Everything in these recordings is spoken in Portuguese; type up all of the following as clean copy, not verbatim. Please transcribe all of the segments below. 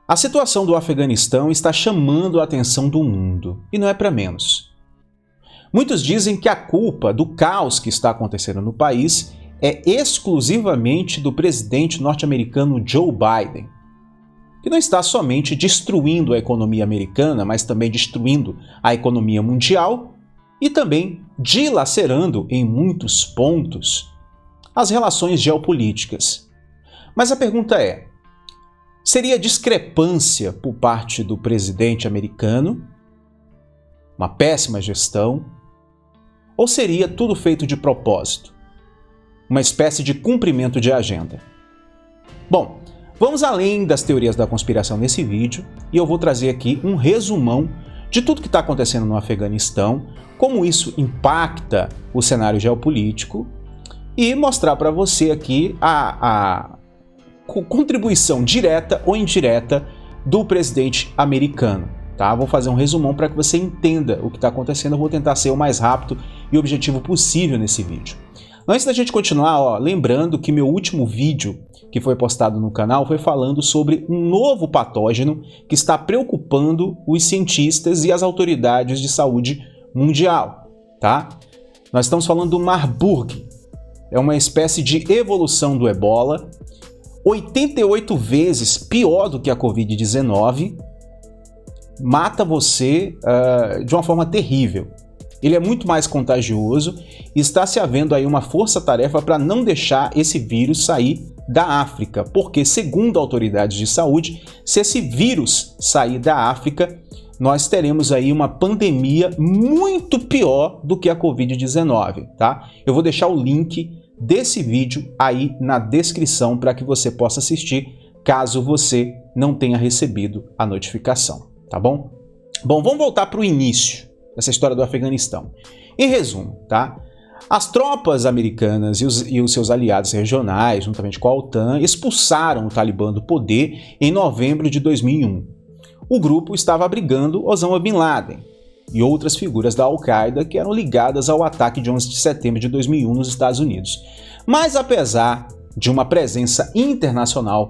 A situação do Afeganistão está chamando a atenção do mundo, e não é para menos. Muitos dizem que a culpa do caos que está acontecendo no país é exclusivamente do presidente norte-americano Joe Biden, que não está somente destruindo a economia americana, mas também destruindo a economia mundial e também dilacerando em muitos pontos as relações geopolíticas. Mas a pergunta é: seria discrepância por parte do presidente americano, uma péssima gestão, ou seria tudo feito de propósito, uma espécie de cumprimento de agenda? Bom, vamos além das teorias da conspiração nesse vídeo e eu vou trazer aqui um resumão de tudo que está acontecendo no Afeganistão, como isso impacta o cenário geopolítico e mostrar para você aqui a contribuição direta ou indireta do presidente americano. Tá? Vou fazer um resumão para que você entenda o que está acontecendo. Eu vou tentar ser o mais rápido e objetivo possível nesse vídeo. Antes da gente continuar, lembrando que meu último vídeo que foi postado no canal foi falando sobre um novo patógeno que está preocupando os cientistas e as autoridades de saúde mundial. Tá? Nós estamos falando do Marburg. É uma espécie de evolução do Ebola, 88 vezes pior do que a Covid-19, mata você de uma forma terrível. Ele é muito mais contagioso e está se havendo aí uma força-tarefa para não deixar esse vírus sair da África, porque, segundo autoridades de saúde, se esse vírus sair da África, nós teremos aí uma pandemia muito pior do que a Covid-19, tá? Eu vou deixar o link desse vídeo aí na descrição para que você possa assistir, caso você não tenha recebido a notificação, tá bom? Bom, vamos voltar para o início dessa história do Afeganistão. Em resumo, tá? As tropas americanas e os seus aliados regionais, juntamente com a OTAN, expulsaram o Talibã do poder em novembro de 2001. O grupo estava abrigando Osama Bin Laden e outras figuras da Al-Qaeda que eram ligadas ao ataque de 11 de setembro de 2001 nos Estados Unidos. Mas apesar de uma presença internacional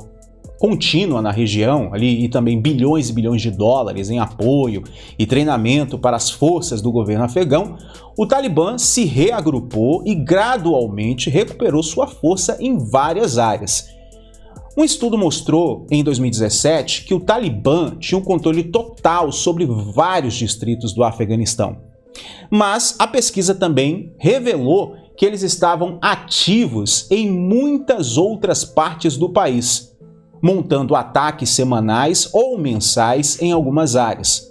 contínua na região, ali, e também bilhões e bilhões de dólares em apoio e treinamento para as forças do governo afegão, o Talibã se reagrupou e gradualmente recuperou sua força em várias áreas. Um estudo mostrou, em 2017, que o Talibã tinha um controle total sobre vários distritos do Afeganistão. Mas a pesquisa também revelou que eles estavam ativos em muitas outras partes do país, montando ataques semanais ou mensais em algumas áreas,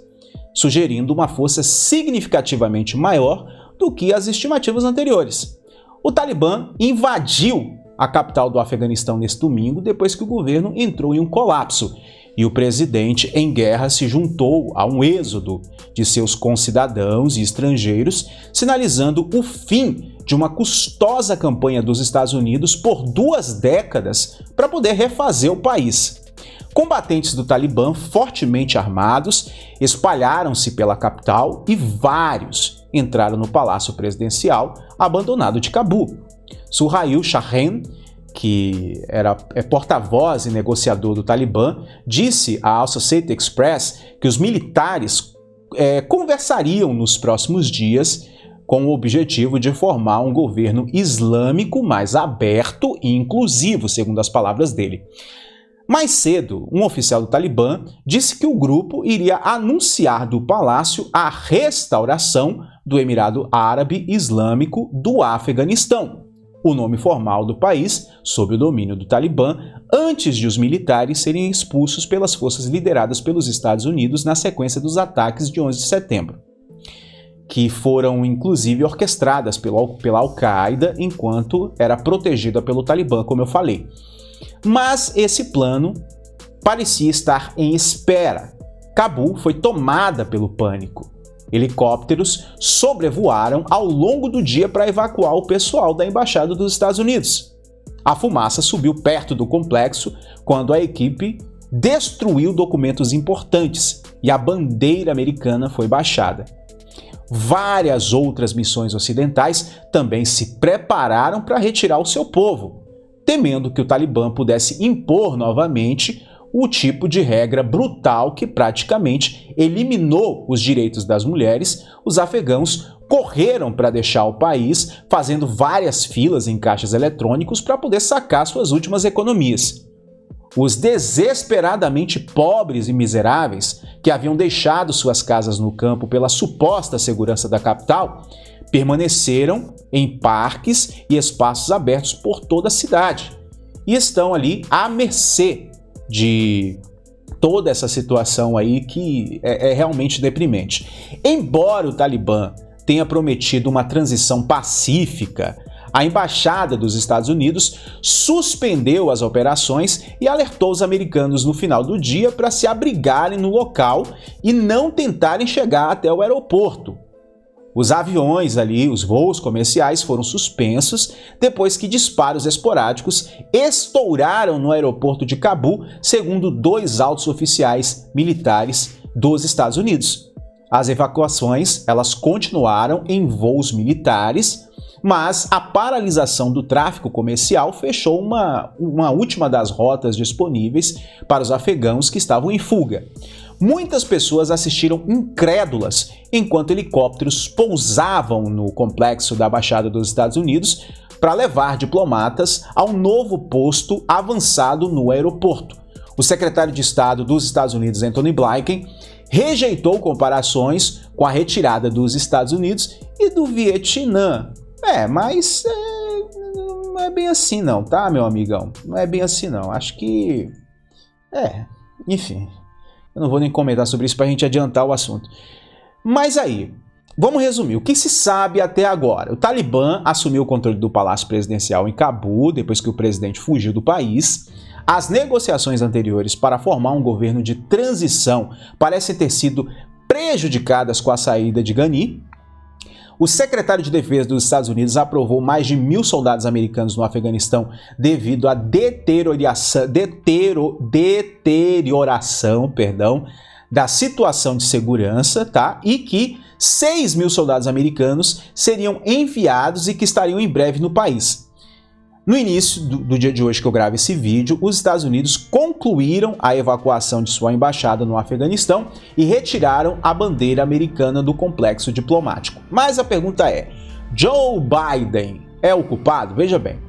sugerindo uma força significativamente maior do que as estimativas anteriores. O Talibã invadiu a capital do Afeganistão neste domingo, depois que o governo entrou em um colapso e o presidente em guerra se juntou a um êxodo de seus concidadãos e estrangeiros, sinalizando o fim de uma custosa campanha dos Estados Unidos por 2 décadas para poder refazer o país. Combatentes do Talibã, fortemente armados, espalharam-se pela capital e vários entraram no palácio presidencial abandonado de Cabul. Suhail Shaheen, que é porta-voz e negociador do Talibã, disse à Associated Press que os militares conversariam nos próximos dias com o objetivo de formar um governo islâmico mais aberto e inclusivo, segundo as palavras dele. Mais cedo, um oficial do Talibã disse que o grupo iria anunciar do palácio a restauração do Emirado Árabe Islâmico do Afeganistão, o nome formal do país, sob o domínio do Talibã, antes de os militares serem expulsos pelas forças lideradas pelos Estados Unidos na sequência dos ataques de 11 de setembro, que foram inclusive orquestradas pela Al-Qaeda enquanto era protegida pelo Talibã, como eu falei. Mas esse plano parecia estar em espera. Cabul foi tomada pelo pânico. Helicópteros sobrevoaram ao longo do dia para evacuar o pessoal da Embaixada dos Estados Unidos. A fumaça subiu perto do complexo quando a equipe destruiu documentos importantes e a bandeira americana foi baixada. Várias outras missões ocidentais também se prepararam para retirar o seu povo, temendo que o Talibã pudesse impor novamente o tipo de regra brutal que praticamente eliminou os direitos das mulheres. Os afegãos correram para deixar o país, fazendo várias filas em caixas eletrônicos para poder sacar suas últimas economias. Os desesperadamente pobres e miseráveis, que haviam deixado suas casas no campo pela suposta segurança da capital, permaneceram em parques e espaços abertos por toda a cidade e estão ali à mercê de toda essa situação aí que é realmente deprimente. Embora o Talibã tenha prometido uma transição pacífica, a Embaixada dos Estados Unidos suspendeu as operações e alertou os americanos no final do dia para se abrigarem no local e não tentarem chegar até o aeroporto. Os aviões ali, os voos comerciais foram suspensos depois que disparos esporádicos estouraram no aeroporto de Cabul, segundo 2 altos oficiais militares dos Estados Unidos. As evacuações, elas continuaram em voos militares, mas a paralisação do tráfego comercial fechou uma última das rotas disponíveis para os afegãos que estavam em fuga. Muitas pessoas assistiram incrédulas enquanto helicópteros pousavam no complexo da Embaixada dos Estados Unidos para levar diplomatas ao novo posto avançado no aeroporto. O secretário de Estado dos Estados Unidos, Antony Blinken, rejeitou comparações com a retirada dos Estados Unidos e do Vietnã. Mas não é bem assim não, tá, meu amigão? Não é bem assim não. Acho que... enfim... Eu não vou nem comentar sobre isso para a gente adiantar o assunto. Mas aí, vamos resumir. O que se sabe até agora? O Talibã assumiu o controle do Palácio Presidencial em Cabul, depois que o presidente fugiu do país. As negociações anteriores para formar um governo de transição parecem ter sido prejudicadas com a saída de Ghani. O secretário de Defesa dos Estados Unidos aprovou mais de 1.000 soldados americanos no Afeganistão devido à deterioração da situação de segurança, tá? E que 6.000 soldados americanos seriam enviados e que estariam em breve no país. No início do dia de hoje que eu gravo esse vídeo, os Estados Unidos concluíram a evacuação de sua embaixada no Afeganistão e retiraram a bandeira americana do complexo diplomático. Mas a pergunta é, Joe Biden é o culpado? Veja bem,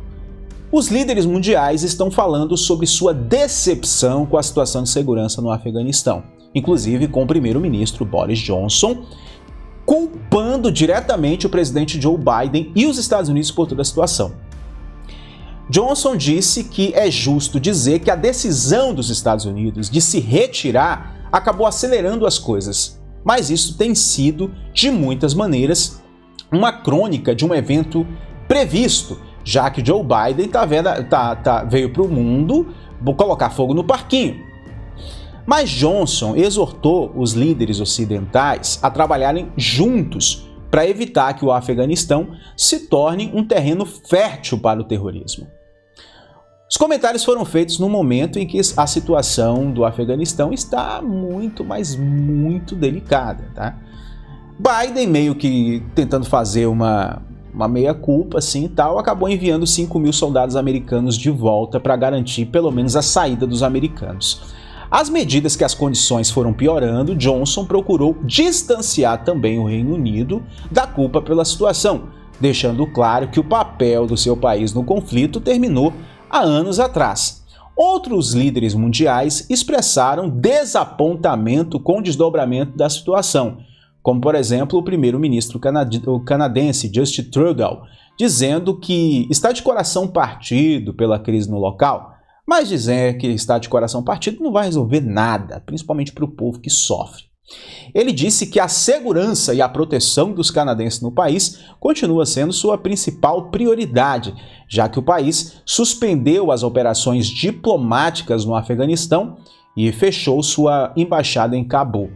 os líderes mundiais estão falando sobre sua decepção com a situação de segurança no Afeganistão, inclusive com o primeiro-ministro Boris Johnson, culpando diretamente o presidente Joe Biden e os Estados Unidos por toda a situação. Johnson disse que é justo dizer que a decisão dos Estados Unidos de se retirar acabou acelerando as coisas, mas isso tem sido, de muitas maneiras, uma crônica de um evento previsto, já que Joe Biden veio para o mundo colocar fogo no parquinho. Mas Johnson exortou os líderes ocidentais a trabalharem juntos para evitar que o Afeganistão se torne um terreno fértil para o terrorismo. Os comentários foram feitos no momento em que a situação do Afeganistão está muito, mas muito delicada, tá? Biden, meio que tentando fazer uma meia-culpa assim e tal, acabou enviando 5.000 soldados americanos de volta para garantir pelo menos a saída dos americanos. Às medidas que as condições foram piorando, Johnson procurou distanciar também o Reino Unido da culpa pela situação, deixando claro que o papel do seu país no conflito terminou há anos atrás. Outros líderes mundiais expressaram desapontamento com o desdobramento da situação, como por exemplo o primeiro-ministro canadense Justin Trudeau, dizendo que está de coração partido pela crise no local, mas dizer que está de coração partido não vai resolver nada, principalmente para o povo que sofre. Ele disse que a segurança e a proteção dos canadenses no país continua sendo sua principal prioridade, já que o país suspendeu as operações diplomáticas no Afeganistão e fechou sua embaixada em Cabul.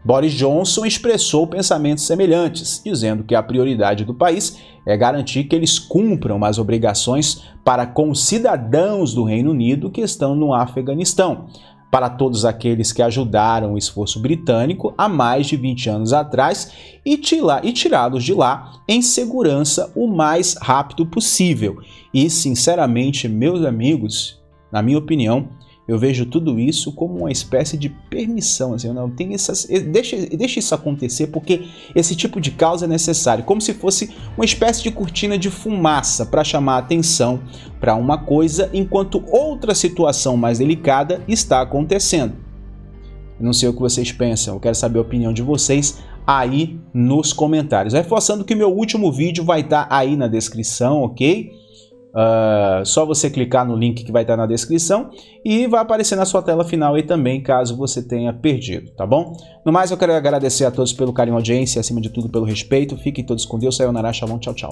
Boris Johnson expressou pensamentos semelhantes, dizendo que a prioridade do país é garantir que eles cumpram as obrigações para com os cidadãos do Reino Unido que estão no Afeganistão, para todos aqueles que ajudaram o esforço britânico há mais de 20 anos atrás e tirá-los de lá em segurança o mais rápido possível. E, sinceramente, meus amigos, na minha opinião, eu vejo tudo isso como uma espécie de permissão, assim, não tem deixa isso acontecer porque esse tipo de causa é necessário, como se fosse uma espécie de cortina de fumaça para chamar a atenção para uma coisa enquanto outra situação mais delicada está acontecendo. Eu não sei o que vocês pensam, eu quero saber a opinião de vocês aí nos comentários. Reforçando que o meu último vídeo vai estar aí na descrição, ok? Só você clicar no link que vai estar na descrição e vai aparecer na sua tela final aí também, caso você tenha perdido, tá bom? No mais, eu quero agradecer a todos pelo carinho e audiência e, acima de tudo, pelo respeito. Fiquem todos com Deus. Sayonara, shalom, tchau, tchau.